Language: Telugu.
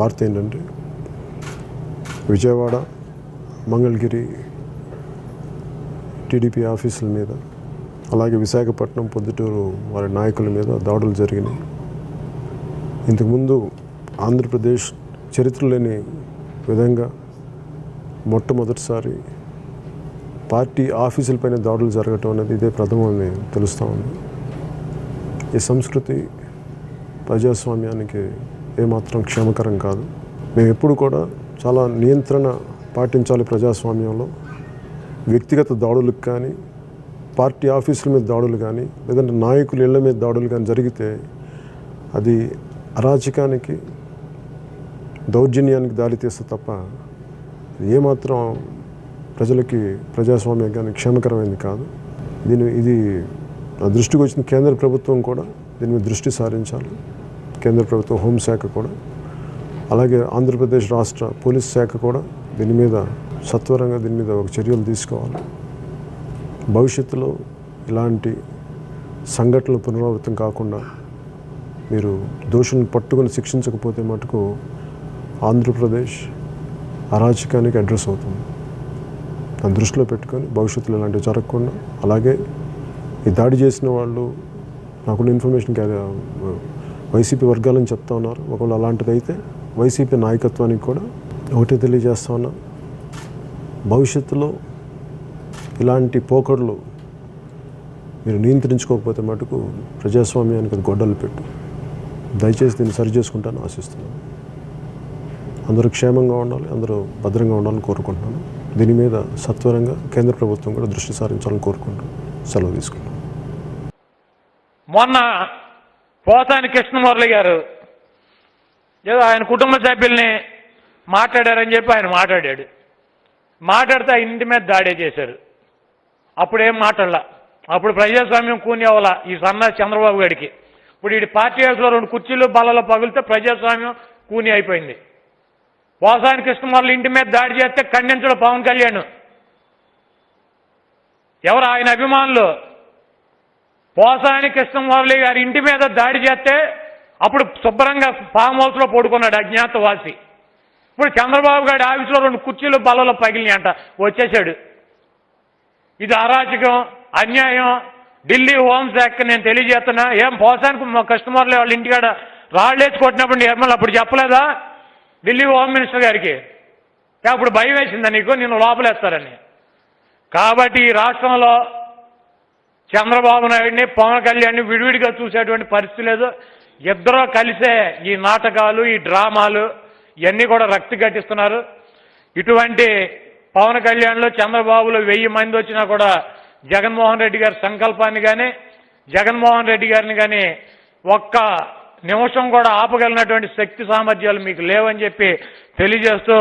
వార్త ఏంటంటే విజయవాడ, మంగళగిరి టీడీపీ ఆఫీసుల మీద, అలాగే విశాఖపట్నం, పొద్దుటూరు వారి నాయకుల మీద దాడులు జరిగినాయి. ఇంతకుముందు ఆంధ్రప్రదేశ్ చరిత్ర లేని విధంగా మొట్టమొదటిసారి పార్టీ ఆఫీసులపైన దాడులు జరగటం అనేది ఇదే ప్రథమని తెలుస్తూ ఉంది. ఈ సంస్కృతి ప్రజాస్వామ్యానికి ఏమాత్రం క్షేమకరం కాదు. మేము ఎప్పుడు కూడా చాలా నియంత్రణ పాటించాలి ప్రజాస్వామ్యంలో. వ్యక్తిగత దాడులకు కానీ, పార్టీ ఆఫీసుల మీద దాడులు కానీ, లేదంటే నాయకుల ఇళ్ల మీద దాడులు కానీ జరిగితే అది అరాచకానికి, దౌర్జన్యానికి దారితీస్తే తప్ప ఏమాత్రం ప్రజలకి, ప్రజాస్వామ్యానికి క్షేమకరమైనది కాదు. ఇది నా దృష్టికి వచ్చిన కేంద్ర ప్రభుత్వం కూడా దీని మీద దృష్టి సారించాలి. కేంద్ర ప్రభుత్వం హోంశాఖ కూడా, అలాగే ఆంధ్రప్రదేశ్ రాష్ట్ర పోలీస్ శాఖ కూడా దీని మీద సత్వరంగా ఒక చర్యలు తీసుకోవాలి. భవిష్యత్తులో ఇలాంటి సంఘటనలు పునరావృతం కాకుండా మీరు దోషులను పట్టుకొని శిక్షించకపోతే మటుకు ఆంధ్రప్రదేశ్ అరాచకానికి అడ్రస్ అవుతుంది. దాన్ని దృష్టిలో పెట్టుకొని భవిష్యత్తులో ఇలాంటివి జరగకుండా, అలాగే ఈ దాడి చేసిన వాళ్ళు నాకున్న ఇన్ఫర్మేషన్ వైసీపీ వర్గాలని చెప్తా ఉన్నారు. ఒకవేళ అలాంటిది అయితే వైసీపీ నాయకత్వానికి కూడా ఒకటే తెలియజేస్తా ఉన్నా, భవిష్యత్తులో ఇలాంటి పోకడలు మీరు నియంత్రించుకోకపోతే మటుకు ప్రజాస్వామ్యానికి అది గొడ్డలు పెట్టు. దయచేసి దీన్ని సరి చేసుకుంటాను ఆశిస్తున్నాను. అందరూ క్షేమంగా ఉండాలి, అందరూ భద్రంగా ఉండాలని కోరుకుంటున్నాను. దీని మీద సత్వరంగా కేంద్ర ప్రభుత్వం కూడా దృష్టి సారించాలని కోరుకుంటున్నాను. సెలవు తీసుకుంటాను. మొన్న పోసాని కృష్ణమురళి గారు ఏదో ఆయన కుటుంబ సభ్యుల్ని మాట్లాడారని చెప్పి ఆయన మాట్లాడితే ఆ ఇంటి మీద దాడే చేశారు. అప్పుడేం మాట్లాడలా. అప్పుడు ప్రజాస్వామ్యం కూని అవ్వాల ఈ సన్నాసి చంద్రబాబు గారికి. ఇప్పుడు ఈ పార్టీ హౌస్లో 2 కుర్చీలు బల్లలో పగిలితే ప్రజాస్వామ్యం కూని అయిపోయింది. పోసాని కృష్ణమురళి ఇంటి మీద దాడి చేస్తే ఖండించడు పవన్ కళ్యాణ్. ఎవరు ఆయన అభిమానులు పోసాని కృష్ణమురళి గారి ఇంటి మీద దాడి చేస్తే అప్పుడు శుభ్రంగా ఫామ్ హౌస్లో పడుకున్నాడు అజ్ఞాతవాసి. ఇప్పుడు చంద్రబాబు గారి ఆఫీసులో 2 కుర్చీలు బల్లలో పగిలినాయి అంట, వచ్చేసాడు. ఇది అరాచకం, అన్యాయం. ఢిల్లీ హోంశాఖకి నేను తెలియజేస్తున్నా, ఏం పోసానికి కృష్ణమురళి వాళ్ళ ఇంటికాడ రాళ్ళేసి కొట్టినప్పుడు నిర్మల్ అప్పుడు చెప్పలేదా ఢిల్లీ హోమ్ మినిస్టర్ గారికి? అప్పుడు భయం వేసిందా నీకు నిన్ను లోపలేస్తారని? కాబట్టి ఈ రాష్ట్రంలో చంద్రబాబు నాయుడిని, పవన్ కళ్యాణ్ని విడివిడిగా చూసేటువంటి పరిస్థితి లేదు. ఇద్దరూ కలిసే ఈ నాటకాలు, ఈ డ్రామాలు ఇవన్నీ కూడా రక్తి కట్టిస్తున్నారు. ఇటువంటి పవన్ కళ్యాణ్లో, చంద్రబాబులో 1000 మంది వచ్చినా కూడా జగన్మోహన్ రెడ్డి గారి సంకల్పాన్ని కానీ, జగన్మోహన్ రెడ్డి గారిని కానీ ఒక్క నిమిషం కూడా ఆపగలిగినటువంటి శక్తి సామర్థ్యాలు మీకు లేవని చెప్పి తెలియజేస్తూ